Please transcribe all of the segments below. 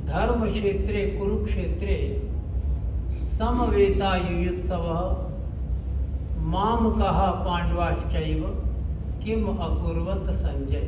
धर्म क्षेत्रे कुरुक्षेत्रे समवेतायुयुत्सवः मामकः पांडवाश्चैव किम अकुर्वत संजय।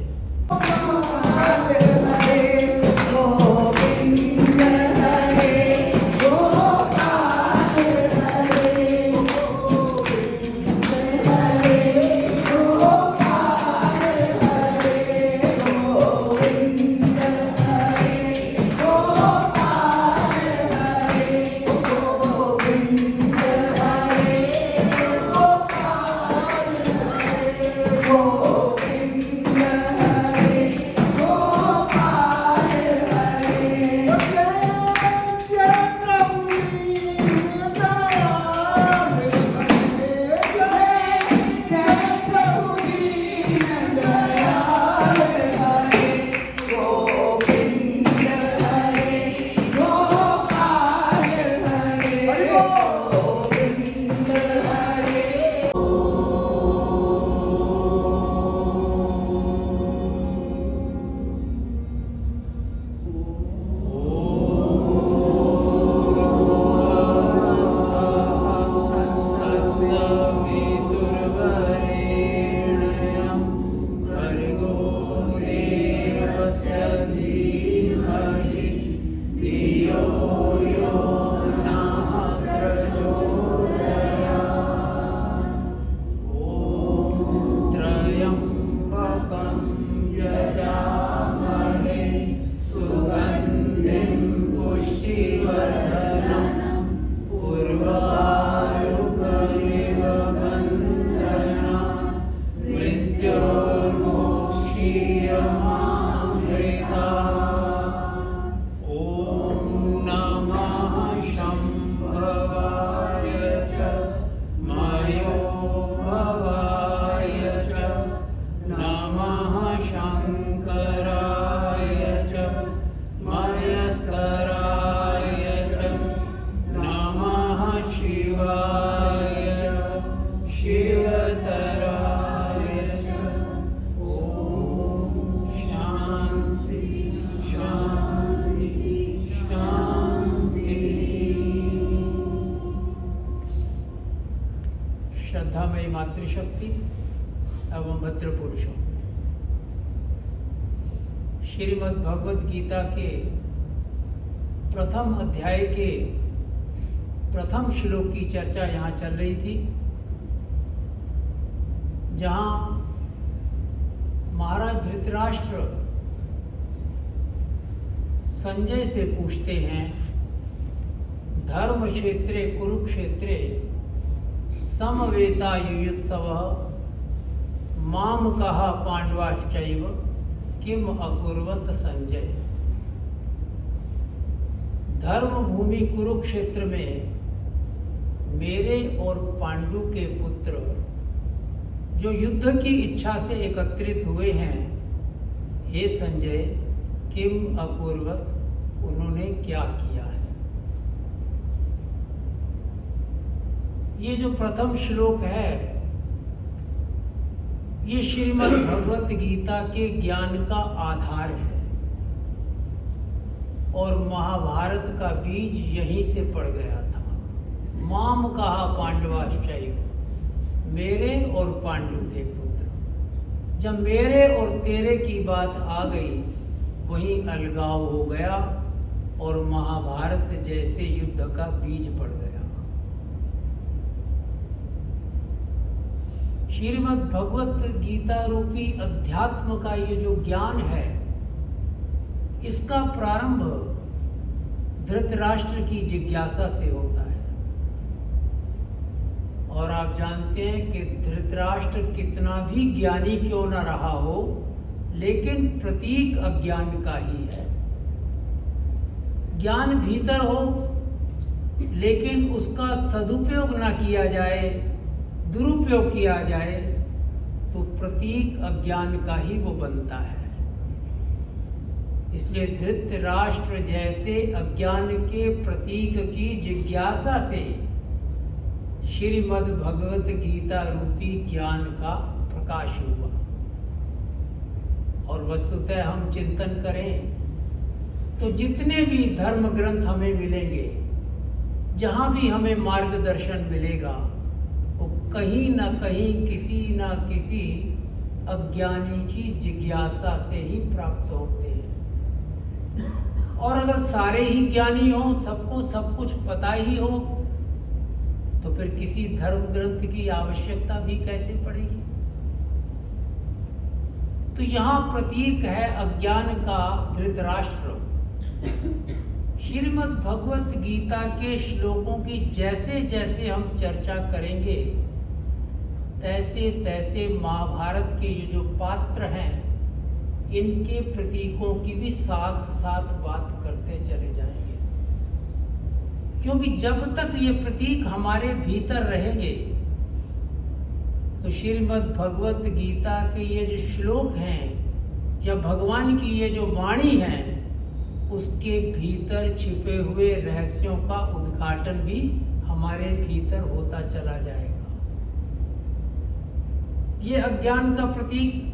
श्रद्धामयी मातृशक्ति एवं भद्र पुरुषों, श्रीमद् भगवद गीता के प्रथम अध्याय के प्रथम श्लोक की चर्चा यहाँ चल रही थी, जहाँ महाराज धृतराष्ट्र संजय से पूछते हैं, धर्म क्षेत्रे कुरुक्षेत्रे समवेतायुयुत्सवः मामकः पांडवाश्चैव किम अकुर्वत संजय। धर्म भूमि कुरुक्षेत्र में मेरे और पांडु के पुत्र जो युद्ध की इच्छा से एकत्रित हुए हैं, हे संजय, किम अकुर्वत, उन्होंने क्या किया है। ये जो प्रथम श्लोक है, ये श्रीमद् भगवत गीता के ज्ञान का आधार है और महाभारत का बीज यहीं से पड़ गया था। माम कहा पांडवाश्चैव, मेरे और पांडु के पुत्र। जब मेरे और तेरे की बात आ गई, वहीं अलगाव हो गया और महाभारत जैसे युद्ध का बीज पड़ गया। श्रीमद् भगवत गीता रूपी अध्यात्म का ये जो ज्ञान है, इसका प्रारंभ धृतराष्ट्र की जिज्ञासा से होता है। और आप जानते हैं कि धृतराष्ट्र कितना भी ज्ञानी क्यों न रहा हो, लेकिन प्रतीक अज्ञान का ही है। ज्ञान भीतर हो, लेकिन उसका सदुपयोग न किया जाए, दुरुपयोग किया जाए, तो प्रतीक अज्ञान का ही वो बनता है। इसलिए धृतराष्ट्र जैसे अज्ञान के प्रतीक की जिज्ञासा से श्रीमद् भगवत गीता रूपी ज्ञान का प्रकाश हुआ। और वस्तुतः हम चिंतन करें तो जितने भी धर्म ग्रंथ हमें मिलेंगे, जहां भी हमें मार्गदर्शन मिलेगा, वो कहीं ना कहीं किसी ना किसी अज्ञानी की जिज्ञासा से ही प्राप्त होते हैं। और अगर सारे ही ज्ञानी हो, सबको सब कुछ पता ही हो, तो फिर किसी धर्म ग्रंथ की आवश्यकता भी कैसे पड़ेगी। तो यहाँ प्रतीक है अज्ञान का धृतराष्ट्र। श्रीमद् भगवत गीता के श्लोकों की जैसे जैसे हम चर्चा करेंगे, तैसे तैसे महाभारत के ये जो पात्र हैं, इनके प्रतीकों की भी साथ साथ बात करते चले जाएंगे। क्योंकि जब तक ये प्रतीक हमारे भीतर रहेंगे, तो श्रीमद् भगवत गीता के ये जो श्लोक हैं या भगवान की ये जो वाणी है, उसके भीतर छिपे हुए रहस्यों का उद्घाटन भी हमारे भीतर होता चला जाएगा। ये अज्ञान का प्रतीक।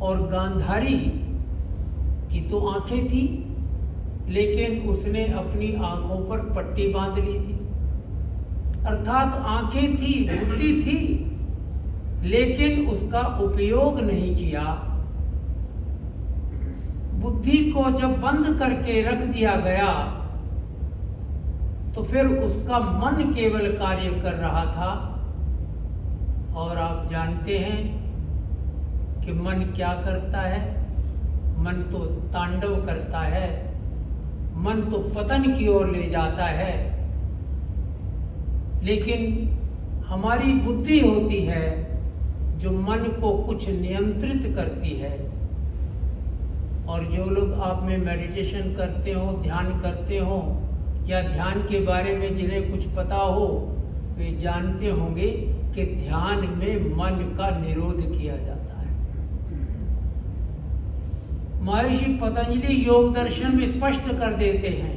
और गांधारी की तो आंखें थी, लेकिन उसने अपनी आंखों पर पट्टी बांध ली थी। अर्थात आंखें थी, बुद्धि थी, लेकिन उसका उपयोग नहीं किया। बुद्धि को जब बंद करके रख दिया गया, तो फिर उसका मन केवल कार्य कर रहा था। और आप जानते हैं कि मन क्या करता है? मन तो तांडव करता है, मन तो पतन की ओर ले जाता है। लेकिन हमारी बुद्धि होती है जो मन को कुछ नियंत्रित करती है। और जो लोग आप में मेडिटेशन करते हो, ध्यान करते हो, या ध्यान के बारे में जिन्हें कुछ पता हो, वे जानते होंगे कि ध्यान में मन का निरोध किया जाता है। महर्षि पतंजलि योग दर्शन में स्पष्ट कर देते हैं,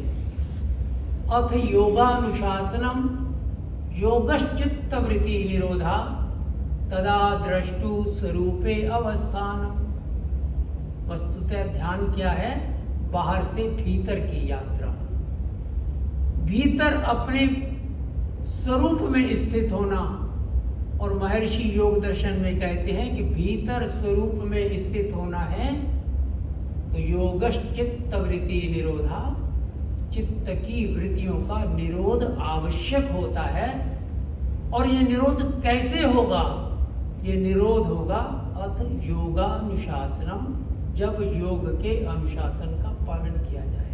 अथ योगानुशासनम योगश्चित्त वृत्ति निरोधा तदा द्रष्टु स्वरूपे अवस्थानम। वस्तुतः ध्यान क्या है? बाहर से भीतर की यात्रा। भीतर अपने स्वरूप में स्थित होना। और महर्षि योग दर्शन में कहते हैं कि भीतर स्वरूप में स्थित होना है तो योगश्चित्त वृत्ति निरोधा, चित्त की वृत्तियों का निरोध आवश्यक होता है। और ये निरोध कैसे होगा? ये निरोध होगा अथ योगानुशासनम, जब योग के अनुशासन का पालन किया जाए।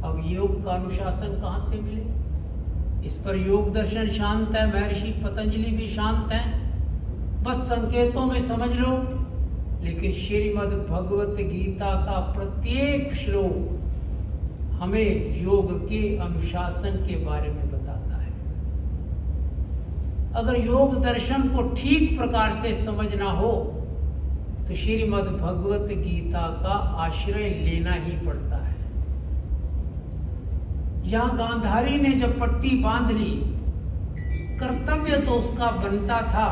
अब योग का अनुशासन कहाँ से मिले? इस पर योग दर्शन शांत है, महर्षि पतंजलि भी शांत हैं, बस संकेतों में समझ लो। लेकिन श्रीमद् भगवत गीता का प्रत्येक श्लोक हमें योग के अनुशासन के बारे में बताता है। अगर योग दर्शन को ठीक प्रकार से समझना हो तो श्रीमद् भगवत गीता का आश्रय लेना ही पड़ता है। यहां गांधारी ने जब पट्टी बांध ली, कर्तव्य तो उसका बनता था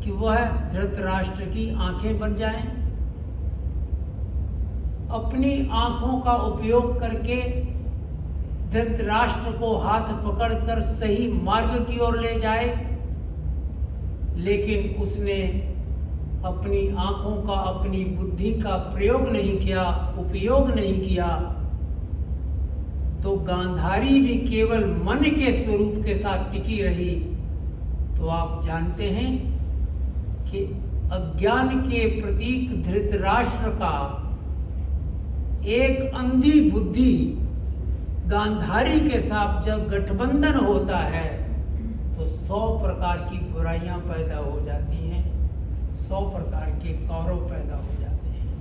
कि वह धृतराष्ट्र की आंखें बन जाएं, अपनी आंखों का उपयोग करके धृतराष्ट्र को हाथ पकड़कर सही मार्ग की ओर ले जाए। लेकिन उसने अपनी आंखों का, अपनी बुद्धि का प्रयोग नहीं किया, उपयोग नहीं किया। तो गांधारी भी केवल मन के स्वरूप के साथ टिकी रही। तो आप जानते हैं कि अज्ञान के प्रतीक धृतराष्ट्र का एक अंधी बुद्धि गांधारी के साथ जब गठबंधन होता है तो 100 प्रकार की बुराइयां पैदा हो जाती हैं, 100 प्रकार के कौरव पैदा हो जाते हैं।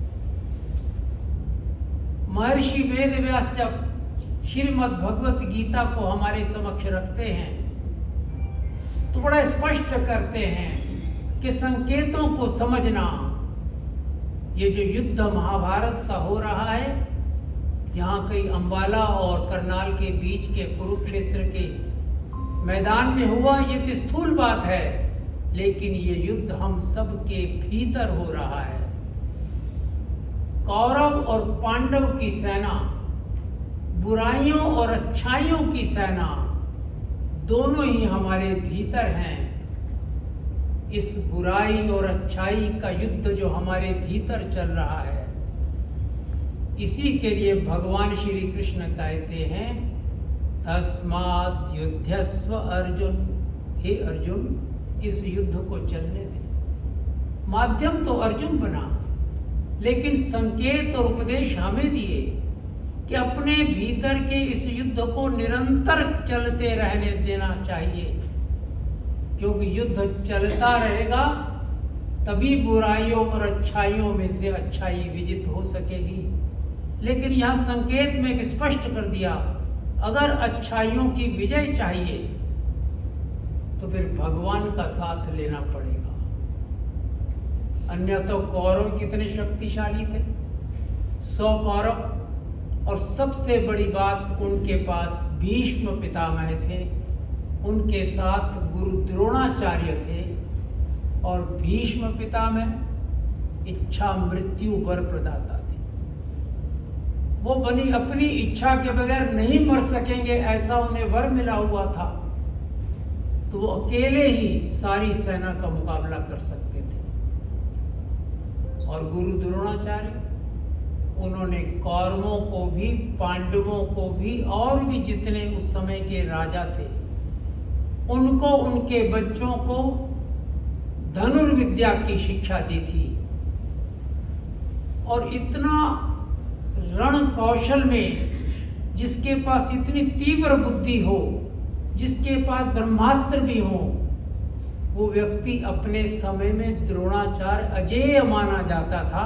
महर्षि वेदव्यास जब श्रीमद् भगवत गीता को हमारे समक्ष रखते हैं तो बड़ा स्पष्ट करते हैं कि संकेतों को समझना, ये जो युद्ध महाभारत का हो रहा है, यहाँ कई अंबाला और करनाल के बीच के कुरुक्षेत्र के मैदान में हुआ, ये तो स्थूल बात है, लेकिन ये युद्ध हम सब के भीतर हो रहा है। कौरव और पांडव की सेना, बुराइयों और अच्छाइयों की सेना दोनों ही हमारे भीतर हैं। इस बुराई और अच्छाई का युद्ध जो हमारे भीतर चल रहा है, इसी के लिए भगवान श्री कृष्ण कहते हैं तस्मात् युध्यस्व अर्जुन। हे अर्जुन, इस युद्ध को चलने दे। माध्यम तो अर्जुन बना, लेकिन संकेत और उपदेश हमें दिए कि अपने भीतर के इस युद्ध को निरंतर चलते रहने देना चाहिए, क्योंकि युद्ध चलता रहेगा तभी बुराइयों और अच्छाइयों में से अच्छाई विजित हो सकेगी। लेकिन यह संकेत में स्पष्ट कर दिया, अगर अच्छाइयों की विजय चाहिए तो फिर भगवान का साथ लेना पड़ेगा। अन्य तो कौरव कितने शक्तिशाली थे, 100 कौरव, और सबसे बड़ी बात उनके पास भीष्म पितामह थे, उनके साथ गुरु द्रोणाचार्य थे, और भीष्म पितामह इच्छा मृत्यु वर प्रदाता थे। वो बनी अपनी इच्छा के बगैर नहीं मर सकेंगे, ऐसा उन्हें वर मिला हुआ था। तो वो अकेले ही सारी सेना का मुकाबला कर सकते थे। और गुरु द्रोणाचार्य, उन्होंने कौरवों को भी, पांडवों को भी, और भी जितने उस समय के राजा थे, उनको, उनके बच्चों को धनुर्विद्या की शिक्षा दी थी। और इतना रण कौशल में जिसके पास इतनी तीव्र बुद्धि हो, जिसके पास ब्रह्मास्त्र भी हो, वो व्यक्ति अपने समय में द्रोणाचार्य अजेय माना जाता था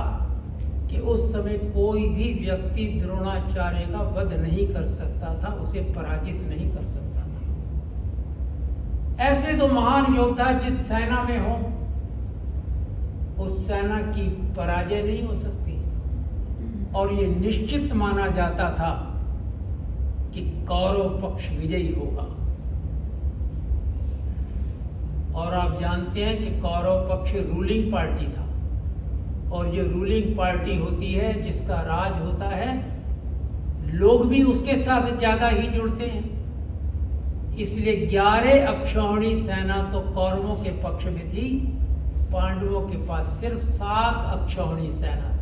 कि उस समय कोई भी व्यक्ति द्रोणाचार्य का वध नहीं कर सकता था, उसे पराजित नहीं कर सकता था। ऐसे तो महान योद्धा जिस सेना में हो, उस सेना की पराजय नहीं हो सकती। और ये निश्चित माना जाता था कि कौरव पक्ष विजयी होगा। और आप जानते हैं कि कौरव पक्ष रूलिंग पार्टी था, और जो रूलिंग पार्टी होती है, जिसका राज होता है, लोग भी उसके साथ ज्यादा ही जुड़ते हैं। इसलिए 11 अक्षौहिणी सेना तो कौरवों के पक्ष में थी, पांडवों के पास सिर्फ 7 अक्षौहिणी सेना थी,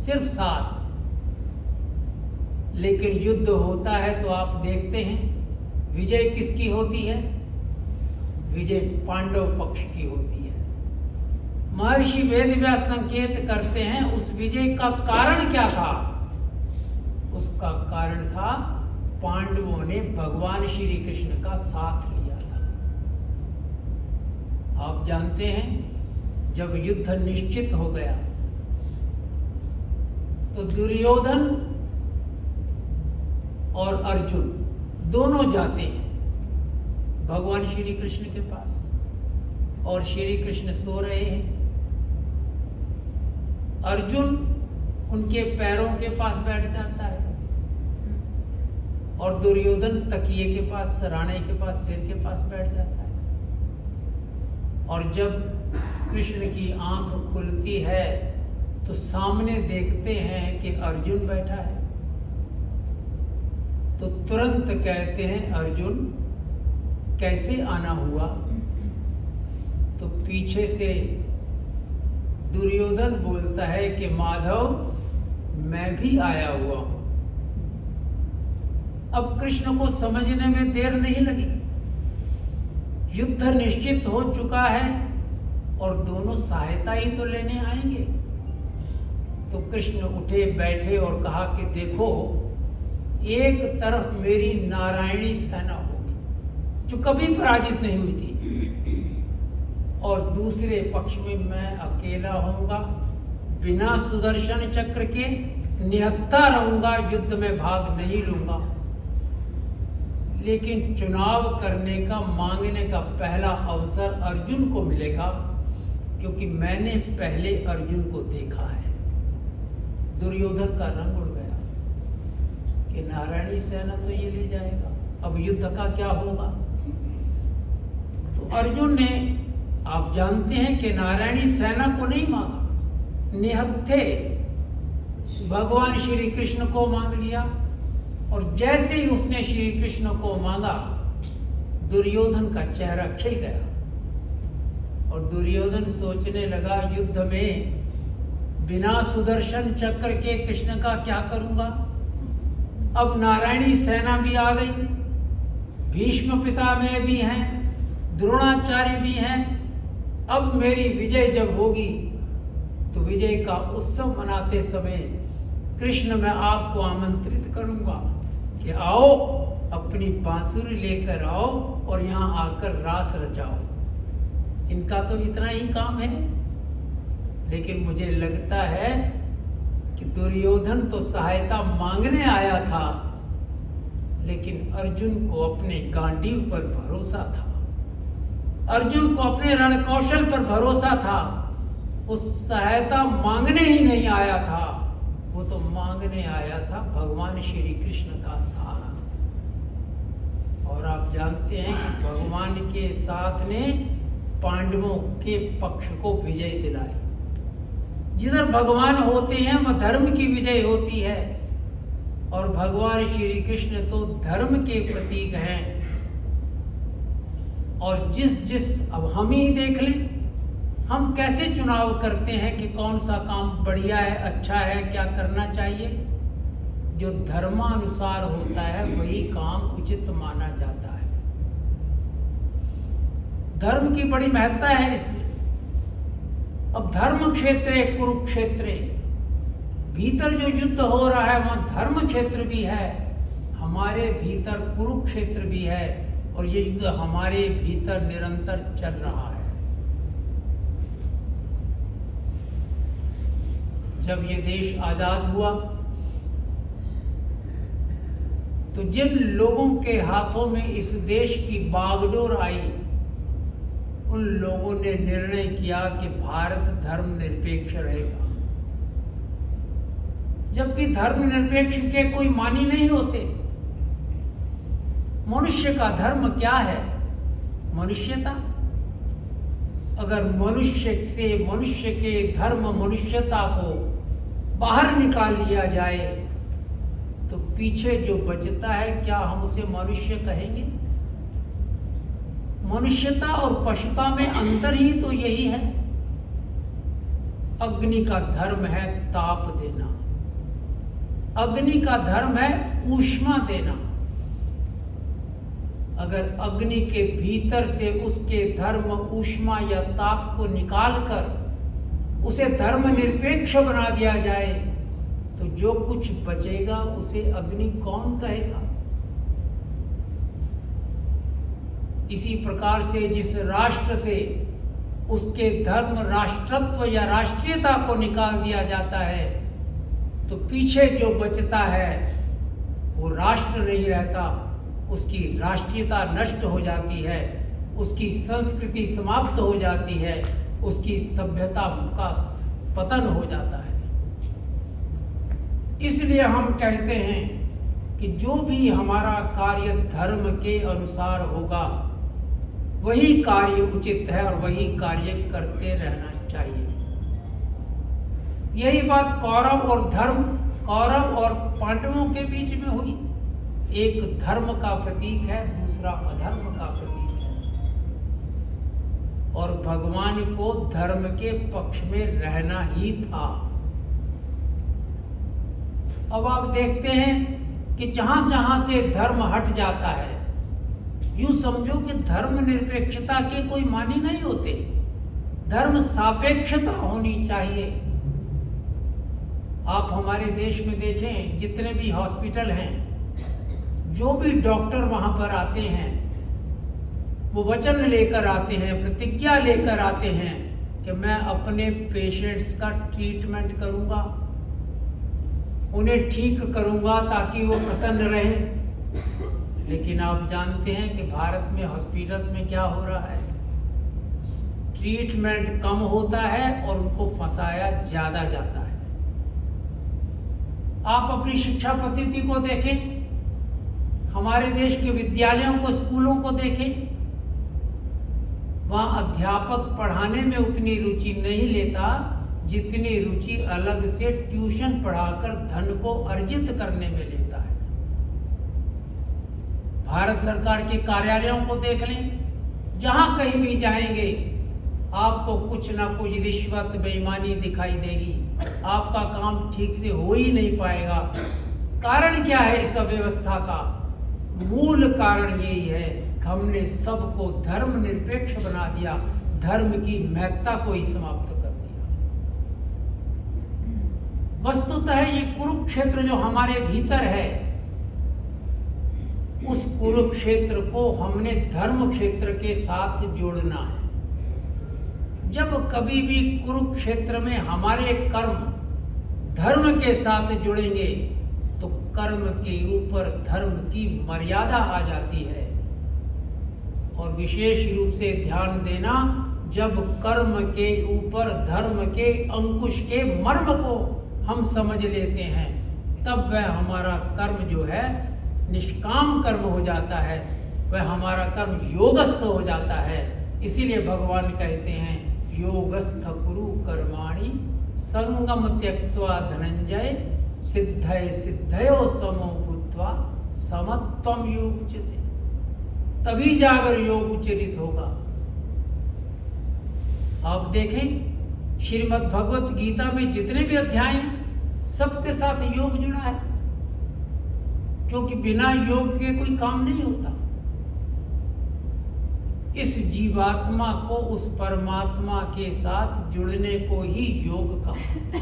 सिर्फ 7। लेकिन युद्ध होता है तो आप देखते हैं विजय किसकी होती है? विजय पांडव पक्ष की होती है। महर्षि वेदव्यास संकेत करते हैं उस विजय का कारण क्या था? उसका कारण था पांडवों ने भगवान श्री कृष्ण का साथ लिया था। आप जानते हैं जब युद्ध निश्चित हो गया तो दुर्योधन और अर्जुन दोनों जाते हैं भगवान श्री कृष्ण के पास, और श्री कृष्ण सो रहे हैं। अर्जुन उनके पैरों के पास बैठ जाता है और दुर्योधन तकिए के पास, सराहने के पास, सिर के पास बैठ जाता है। और जब कृष्ण की आंख खुलती है तो सामने देखते हैं कि अर्जुन बैठा है। तो तुरंत कहते हैं, अर्जुन कैसे आना हुआ? तो पीछे से दुर्योधन बोलता है कि माधव, मैं भी आया हुआ हूं। अब कृष्ण को समझने में देर नहीं लगी, युद्ध निश्चित हो चुका है और दोनों सहायता ही तो लेने आएंगे। तो कृष्ण उठे, बैठे और कहा कि देखो, एक तरफ मेरी नारायणी सेना होगी जो कभी पराजित नहीं हुई थी, और दूसरे पक्ष में मैं अकेला होऊंगा, बिना सुदर्शन चक्र के निहत्था रहूंगा, युद्ध में भाग नहीं लूंगा। लेकिन चुनाव करने का, मांगने का पहला अवसर अर्जुन को मिलेगा, क्योंकि मैंने पहले अर्जुन को देखा है। दुर्योधन का रंग उड़ गया कि नारायणी सेना तो ये ले जाएगा, अब युद्ध का क्या होगा? तो अर्जुन ने, आप जानते हैं कि नारायणी सेना को नहीं मांगा, निहत्थे भगवान श्री कृष्ण को मांग लिया, और जैसे ही उसने श्री कृष्ण को मांगा, दुर्योधन का चेहरा खिल गया। और दुर्योधन सोचने लगा, युद्ध में बिना सुदर्शन चक्र के कृष्ण का क्या करूंगा? अब नारायणी सेना भी आ गई, भीष्म पितामह भी हैं, द्रोणाचार्य भी हैं। अब मेरी विजय जब होगी तो विजय का उत्सव मनाते समय कृष्ण मैं आपको आमंत्रित करूंगा कि आओ, अपनी बांसुरी लेकर आओ और यहाँ आकर रास रचाओ। इनका तो इतना ही काम है। लेकिन मुझे लगता है कि दुर्योधन तो सहायता मांगने आया था, लेकिन अर्जुन को अपने गांडीव पर भरोसा था, अर्जुन को अपने रणकौशल पर भरोसा था। उस सहायता मांगने ही नहीं आया था, वो तो मांगने आया था भगवान श्री कृष्ण का सहारा। और आप जानते हैं कि भगवान के साथ ने पांडवों के पक्ष को विजय दिलाई। जिधर भगवान होते हैं वह धर्म की विजय होती है, और भगवान श्री कृष्ण तो धर्म के प्रतीक हैं। और जिस अब हम ही देख लें, हम कैसे चुनाव करते हैं कि कौन सा काम बढ़िया है, अच्छा है, क्या करना चाहिए। जो धर्मानुसार होता है वही काम उचित माना जाता है। धर्म की बड़ी महत्ता है इसमें। अब धर्म क्षेत्र कुरुक्षेत्र, भीतर जो युद्ध हो रहा है वहां धर्म क्षेत्र भी है, हमारे भीतर कुरुक्षेत्र भी है, और ये युद्ध हमारे भीतर निरंतर चल रहा है। जब ये देश आजाद हुआ तो जिन लोगों के हाथों में इस देश की बागडोर आई, उन लोगों ने निर्णय किया कि भारत धर्मनिरपेक्ष रहेगा। जबकि धर्मनिरपेक्ष के कोई मानी नहीं होते। मनुष्य का धर्म क्या है? मनुष्यता। अगर मनुष्य से मनुष्य के धर्म मनुष्यता को बाहर निकाल लिया जाए तो पीछे जो बचता है, क्या हम उसे मनुष्य कहेंगे? मनुष्यता और पशुता में अंतर ही तो यही है। अग्नि का धर्म है ताप देना, अग्नि का धर्म है ऊष्मा देना। अगर अग्नि के भीतर से उसके धर्म ऊष्मा या ताप को निकालकर उसे धर्मनिरपेक्ष बना दिया जाए तो जो कुछ बचेगा उसे अग्नि कौन कहेगा? इसी प्रकार से जिस राष्ट्र से उसके धर्म राष्ट्रत्व या राष्ट्रीयता को निकाल दिया जाता है तो पीछे जो बचता है वो राष्ट्र नहीं रहता, उसकी राष्ट्रीयता नष्ट हो जाती है, उसकी संस्कृति समाप्त हो जाती है, उसकी सभ्यता का पतन हो जाता है। इसलिए हम कहते हैं कि जो भी हमारा कार्य धर्म के अनुसार होगा वही कार्य उचित है और वही कार्य करते रहना चाहिए। यही बात कौरव और पांडवों के बीच में हुई। एक धर्म का प्रतीक है, दूसरा अधर्म का प्रतीक है, और भगवान को धर्म के पक्ष में रहना ही था। अब आप देखते हैं कि जहां जहां से धर्म हट जाता है, यूं समझो कि धर्मनिरपेक्षता के कोई मानी नहीं होते, धर्म सापेक्षता होनी चाहिए। आप हमारे देश में देखें, जितने भी हॉस्पिटल हैं, जो भी डॉक्टर वहां पर आते हैं वो वचन लेकर आते हैं, प्रतिज्ञा लेकर आते हैं कि मैं अपने पेशेंट्स का ट्रीटमेंट करूंगा, उन्हें ठीक करूंगा ताकि वो प्रसन्न रहें। लेकिन आप जानते हैं कि भारत में हॉस्पिटल्स में क्या हो रहा है? ट्रीटमेंट कम होता है और उनको फंसाया ज्यादा जाता है। आप अपनी शिक्षा पद्धति को देखें, हमारे देश के विद्यालयों को, स्कूलों को देखें, वहां अध्यापक पढ़ाने में उतनी रुचि नहीं लेता जितनी रुचि अलग से ट्यूशन पढ़ाकर धन को अर्जित करने में लेता है। भारत सरकार के कार्यालयों को देख लें, जहां कहीं भी जाएंगे आपको कुछ ना कुछ रिश्वत बेईमानी दिखाई देगी, आपका काम ठीक से हो ही नहीं पाएगा। कारण क्या है इस अव्यवस्था का? मूल कारण यही है कि हमने सबको धर्म निरपेक्ष बना दिया, धर्म की महत्ता को ही समाप्त कर दिया। वस्तुतः ये कुरुक्षेत्र जो हमारे भीतर है, उस कुरुक्षेत्र को हमने धर्म क्षेत्र के साथ जोड़ना है। जब कभी भी कुरुक्षेत्र में हमारे कर्म धर्म के साथ जुड़ेंगे तो कर्म के ऊपर धर्म की मर्यादा आ जाती है। और विशेष रूप से ध्यान देना, जब कर्म के ऊपर धर्म के अंकुश के मर्म को हम समझ लेते हैं, तब वह हमारा कर्म जो है निष्काम कर्म हो जाता है, वह हमारा कर्म योगस्थ हो जाता है। इसीलिए भगवान कहते हैं योगस्थ कुरु कर्माणि संगम त्यक्त्वा धनंजय सिद्धय सिद्धयो समो भूत्वा समत्वम योग उच्यते। तभी जाकर योग उच्चरित होगा। आप देखें श्रीमद् भगवत गीता में जितने भी अध्याय हैं, सबके साथ योग जुड़ा है, क्योंकि बिना योग के कोई काम नहीं होता। इस जीवात्मा को उस परमात्मा के साथ जुड़ने को ही योग कहा।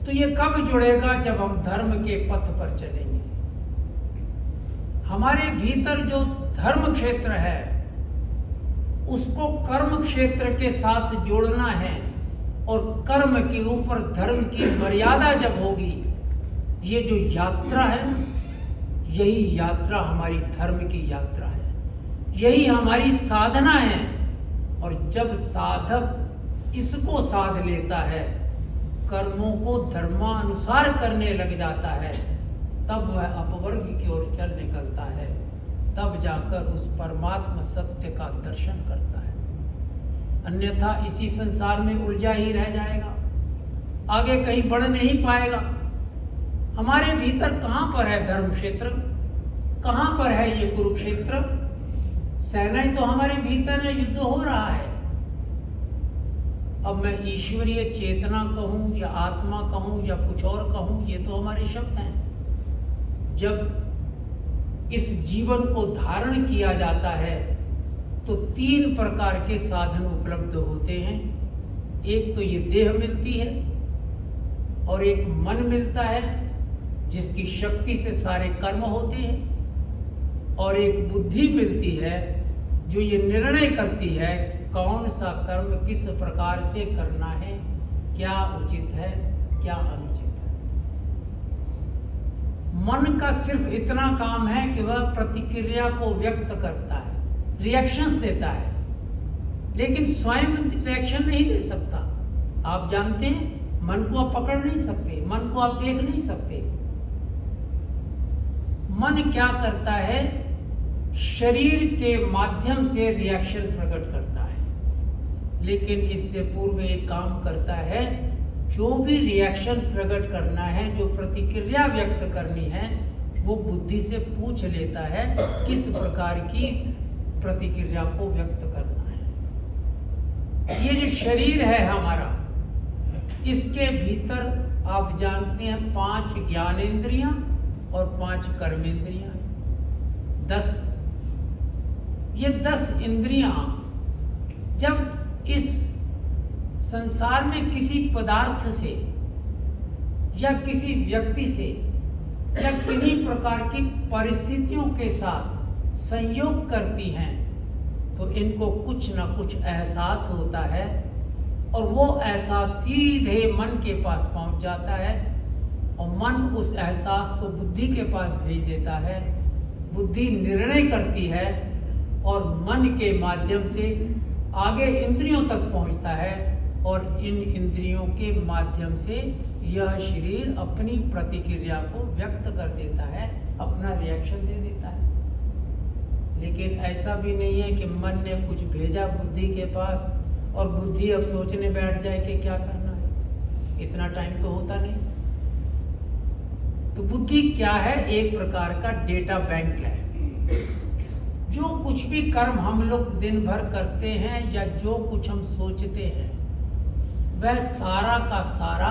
तो ये कब जुड़ेगा? जब हम धर्म के पथ पर चलेंगे। हमारे भीतर जो धर्म क्षेत्र है उसको कर्म क्षेत्र के साथ जोड़ना है, और कर्म के ऊपर धर्म की मर्यादा जब होगी, ये जो यात्रा है, यही यात्रा हमारी धर्म की यात्रा है, यही हमारी साधना है। और जब साधक इसको साध लेता है, कर्मों को धर्मानुसार करने लग जाता है, तब वह अपवर्ग की ओर चल निकलता है। तब जाकर उस परमात्मा सत्य का दर्शन करता है। अन्यथा इसी संसार में उलझा ही रह जाएगा, आगे कहीं बढ़ नहीं पाएगा। हमारे भीतर कहां पर है धर्म क्षेत्र? कहां पर है ये कुरुक्षेत्र? सेनाएं तो हमारे भीतर है, युद्ध हो रहा है। अब मैं ईश्वरीय चेतना कहूं या आत्मा कहूं या कुछ और कहूं, ये तो हमारे शब्द हैं। जब इस जीवन को धारण किया जाता है तो 3 प्रकार के साधन उपलब्ध होते हैं। एक तो ये देह मिलती है, और एक मन मिलता है जिसकी शक्ति से सारे कर्म होते हैं, और एक बुद्धि मिलती है जो ये निर्णय करती है कौन सा कर्म किस प्रकार से करना है, क्या उचित है क्या अनुचित है। मन का सिर्फ इतना काम है कि वह प्रतिक्रिया को व्यक्त करता है, रिएक्शंस देता है, लेकिन स्वयं रिएक्शन नहीं दे सकता। आप जानते हैं, मन को आप पकड़ नहीं सकते, मन को आप देख नहीं सकते। मन क्या करता है? शरीर के माध्यम से रिएक्शन प्रकट करता है, लेकिन इससे पूर्व एक काम करता है। जो भी रिएक्शन प्रकट करना है, जो प्रतिक्रिया व्यक्त करनी है, वो बुद्धि से पूछ लेता है किस प्रकार की प्रतिक्रिया को व्यक्त करना है। ये जो शरीर है हमारा, इसके भीतर आप जानते हैं 5 ज्ञानेंद्रियां और 5 कर्मेंद्रियां, 10। ये 10 इंद्रियां जब इस संसार में किसी पदार्थ से या किसी व्यक्ति से या किन्हीं प्रकार की परिस्थितियों के साथ संयोग करती हैं, तो इनको कुछ ना कुछ एहसास होता है, और वो एहसास सीधे मन के पास पहुंच जाता है, और मन उस एहसास को बुद्धि के पास भेज देता है। बुद्धि निर्णय करती है, और मन के माध्यम से आगे इंद्रियों तक पहुंचता है, और इन इंद्रियों के माध्यम से यह शरीर अपनी प्रतिक्रिया को व्यक्त कर देता है, अपना रिएक्शन दे देता है। लेकिन ऐसा भी नहीं है कि मन ने कुछ भेजा बुद्धि के पास और बुद्धि अब सोचने बैठ जाए कि क्या करना है, इतना टाइम तो होता नहीं। तो बुद्धि क्या है? एक प्रकार का डेटा बैंक है। जो कुछ भी कर्म हम लोग दिन भर करते हैं या जो कुछ हम सोचते हैं वह सारा का सारा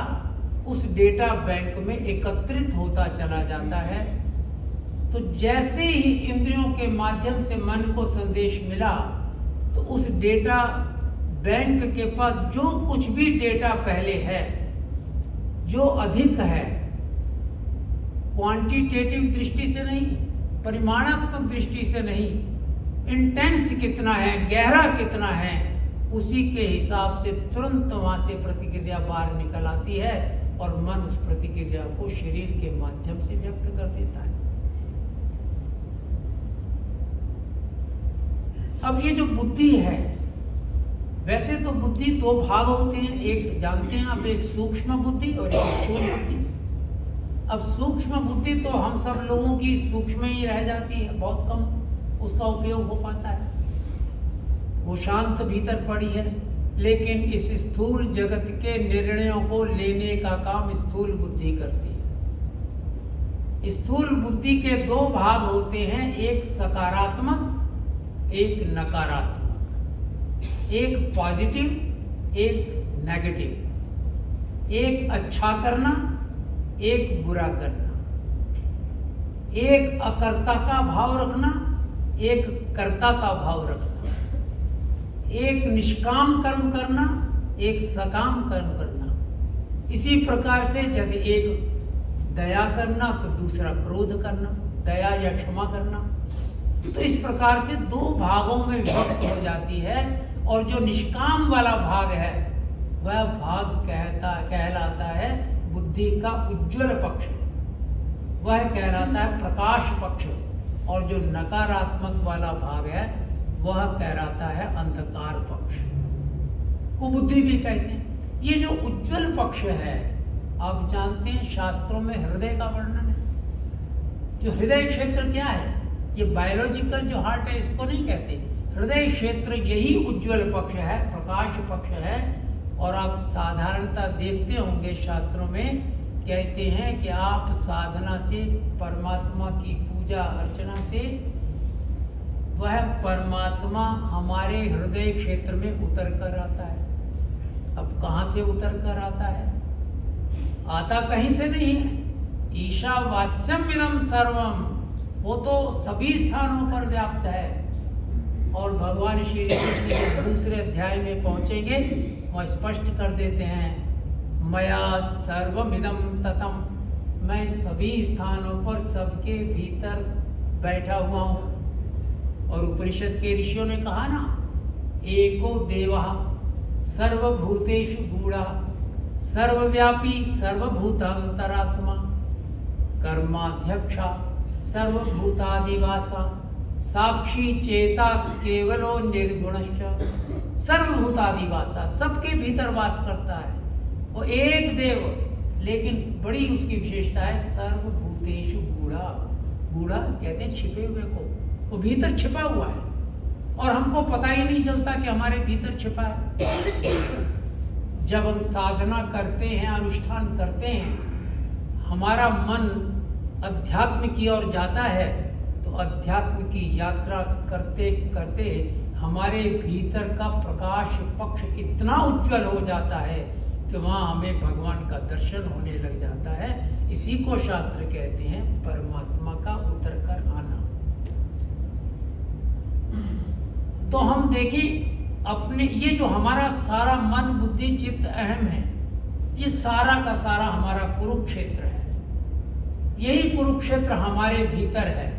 उस डेटा बैंक में एकत्रित होता चला जाता है। तो जैसे ही इंद्रियों के माध्यम से मन को संदेश मिला तो उस डेटा बैंक के पास जो कुछ भी डेटा पहले है, जो अधिक है, क्वांटिटेटिव दृष्टि से नहीं, परिमाणात्मक दृष्टि से नहीं, इंटेंस कितना है, गहरा कितना है, उसी के हिसाब से तुरंत वहां से प्रतिक्रिया बाहर निकल आती है और मन उस प्रतिक्रिया को शरीर के माध्यम से व्यक्त कर देता है। अब ये जो बुद्धि है, वैसे तो बुद्धि दो भाग होते हैं, एक जानते हैं आप, एक सूक्ष्म बुद्धि और एक स्थूल बुद्धि। अब सूक्ष्म बुद्धि तो हम सब लोगों की सूक्ष्म ही रह जाती है, बहुत कम उसका उपयोग हो पाता है, वो शांत भीतर पड़ी है। लेकिन इस स्थूल जगत के निर्णयों को लेने का काम स्थूल बुद्धि करती है। स्थूल बुद्धि के दो भाग होते हैं, एक सकारात्मक, एक नकारात्मक, एक पॉजिटिव, एक नेगेटिव, एक अच्छा करना, एक बुरा करना, एक अकर्ता का भाव रखना, एक कर्ता का भाव रखना, एक निष्काम कर्म करना, एक सकाम कर्म करना। इसी प्रकार से जैसे एक दया करना तो दूसरा क्रोध करना, दया या क्षमा करना। तो इस प्रकार से दो भागों में विभक्त हो जाती है। और जो निष्काम वाला भाग है वह भाग कहलाता है बुद्धि का उज्ज्वल पक्ष, वह कहलाता है प्रकाश पक्ष। और जो नकारात्मक वाला भाग है वह कहलाता है अंधकार पक्ष, को बुद्धि भी कहते हैं। ये जो उज्ज्वल पक्ष है, आप जानते हैं शास्त्रों में हृदय का वर्णन है। जो हृदय क्षेत्र क्या है? ये बायोलॉजिकल जो हार्ट है इसको नहीं कहते, हृदय क्षेत्र यही उज्ज्वल पक्ष है, प्रकाश पक्ष है। और आप साधारणतः देखते होंगे शास्त्रों में कहते हैं कि आप साधना से, परमात्मा की पूजा अर्चना से, वह परमात्मा हमारे हृदय क्षेत्र में उतर कर आता है। अब कहाँ से उतर कर आता है? आता कहीं से नहीं है। ईशावास्यमिदं सर्वम, वो तो सभी स्थानों पर व्याप्त है। और भगवान श्री कृष्ण दूसरे अध्याय में पहुंचेंगे, वह स्पष्ट कर देते हैं, मया सर्वमिदं ततम, मैं सभी स्थानों पर सबके भीतर बैठा हुआ हूँ। और उपनिषद के ऋषियों ने कहा ना, एको देवः सर्वभूतेषु गूढ़ः सर्वव्यापी सर्वभूतांतरात्मा कर्माध्यक्षा सर्वभूतादिवासा साक्षी चेता केवलो निर्गुणश्च। सर्वभूतादिवासा, सबके भीतर वास करता है। वो एक देव, लेकिन बड़ी उसकी विशेषता है सर्वभूतेषु गूढ़ा। गूढ़ा कहते हैं छिपे हुए को, वो भीतर छिपा हुआ है और हमको पता ही नहीं चलता कि हमारे भीतर छिपा है। जब हम साधना करते हैं, अनुष्ठान करते हैं, हमारा मन अध्यात्म की ओर जाता है, तो अध्यात्म की यात्रा करते करते हमारे भीतर का प्रकाश पक्ष इतना उज्जवल हो जाता है कि वहाँ हमें भगवान का दर्शन होने लग जाता है। इसी को शास्त्र कहते हैं परमात्मा का उतर कर आना। तो हम देखिए अपने ये जो हमारा सारा मन बुद्धि चित्त अहम है, ये सारा का सारा हमारा कुरुक्षेत्र है। यही कुरुक्षेत्र हमारे भीतर है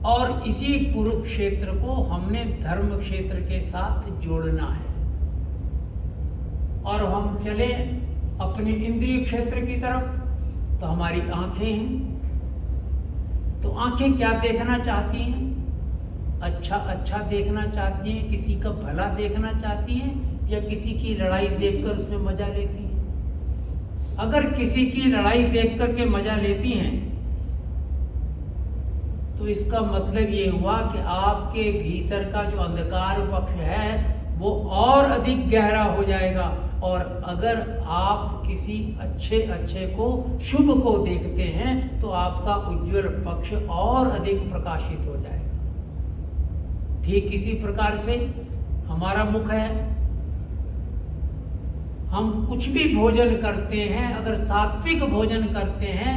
और इसी कुरुक्षेत्र को हमने धर्म क्षेत्र के साथ जोड़ना है। और हम चले अपने इंद्रिय क्षेत्र की तरफ, तो हमारी आंखें हैं। तो आंखें क्या देखना चाहती हैं? अच्छा अच्छा देखना चाहती हैं, किसी का भला देखना चाहती हैं, या किसी की लड़ाई देखकर उसमें मजा लेती हैं? अगर किसी की लड़ाई देख कर के मजा लेती हैं तो इसका मतलब ये हुआ कि आपके भीतर का जो अंधकार पक्ष है वो और अधिक गहरा हो जाएगा। और अगर आप किसी अच्छे को, शुभ को देखते हैं तो आपका उज्जवल पक्ष और अधिक प्रकाशित हो जाएगा। ठीक इसी प्रकार से हमारा मुख है, हम कुछ भी भोजन करते हैं, अगर सात्विक भोजन करते हैं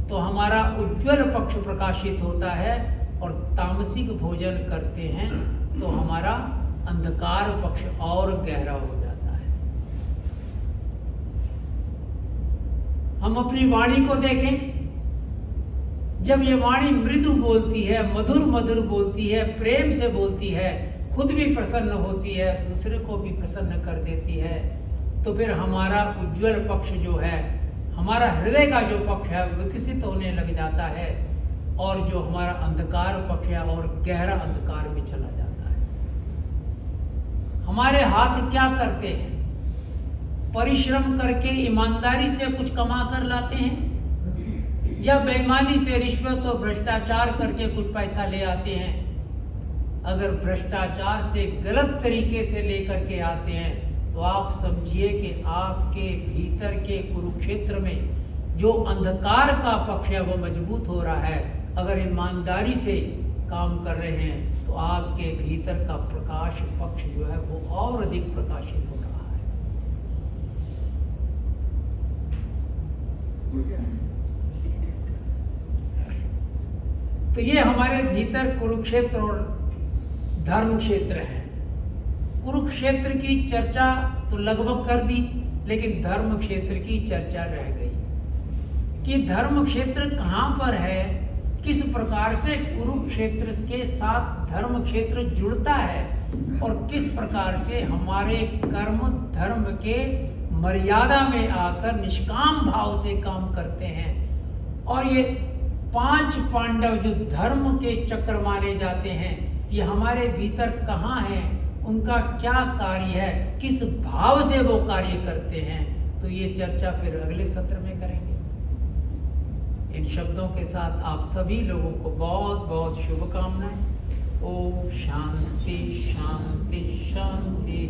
तो हमारा उज्जवल पक्ष प्रकाशित होता है, और तामसिक भोजन करते हैं तो हमारा अंधकार पक्ष और गहरा हो जाता है। हम अपनी वाणी को देखें, जब ये वाणी मृदु बोलती है, मधुर मधुर बोलती है, प्रेम से बोलती है, खुद भी प्रसन्न होती है, दूसरे को भी प्रसन्न कर देती है, तो फिर हमारा उज्जवल पक्ष जो है, हमारा हृदय का जो पक्ष है विकसित होने लग जाता है, और जो हमारा अंधकार पक्ष है और गहरा अंधकार में चला जाता है। हमारे हाथ क्या करते हैं? परिश्रम करके ईमानदारी से कुछ कमा कर लाते हैं, या बेईमानी से रिश्वत और भ्रष्टाचार करके कुछ पैसा ले आते हैं। अगर भ्रष्टाचार से गलत तरीके से लेकर के आते हैं तो आप समझिए कि आपके भीतर के कुरुक्षेत्र में जो अंधकार का पक्ष है वो मजबूत हो रहा है। अगर ईमानदारी से काम कर रहे हैं तो आपके भीतर का प्रकाश पक्ष जो है वो और अधिक प्रकाशित हो रहा है। तो ये हमारे भीतर कुरुक्षेत्र और धर्म क्षेत्र है। कुरुक्षेत्र की चर्चा तो लगभग कर दी, लेकिन धर्म क्षेत्र की चर्चा रह गई कि धर्म क्षेत्र कहाँ पर है, किस प्रकार से कुरुक्षेत्र के साथ धर्म क्षेत्र जुड़ता है, और किस प्रकार से हमारे कर्म धर्म के मर्यादा में आकर निष्काम भाव से काम करते हैं। और ये 5 पांडव जो धर्म के चक्र माने जाते हैं, ये हमारे भीतर कहाँ हैं, उनका क्या कार्य है, किस भाव से वो कार्य करते हैं, तो ये चर्चा फिर अगले सत्र में करेंगे। इन शब्दों के साथ आप सभी लोगों को बहुत बहुत शुभकामनाएं। ओम शांति शांति शांति।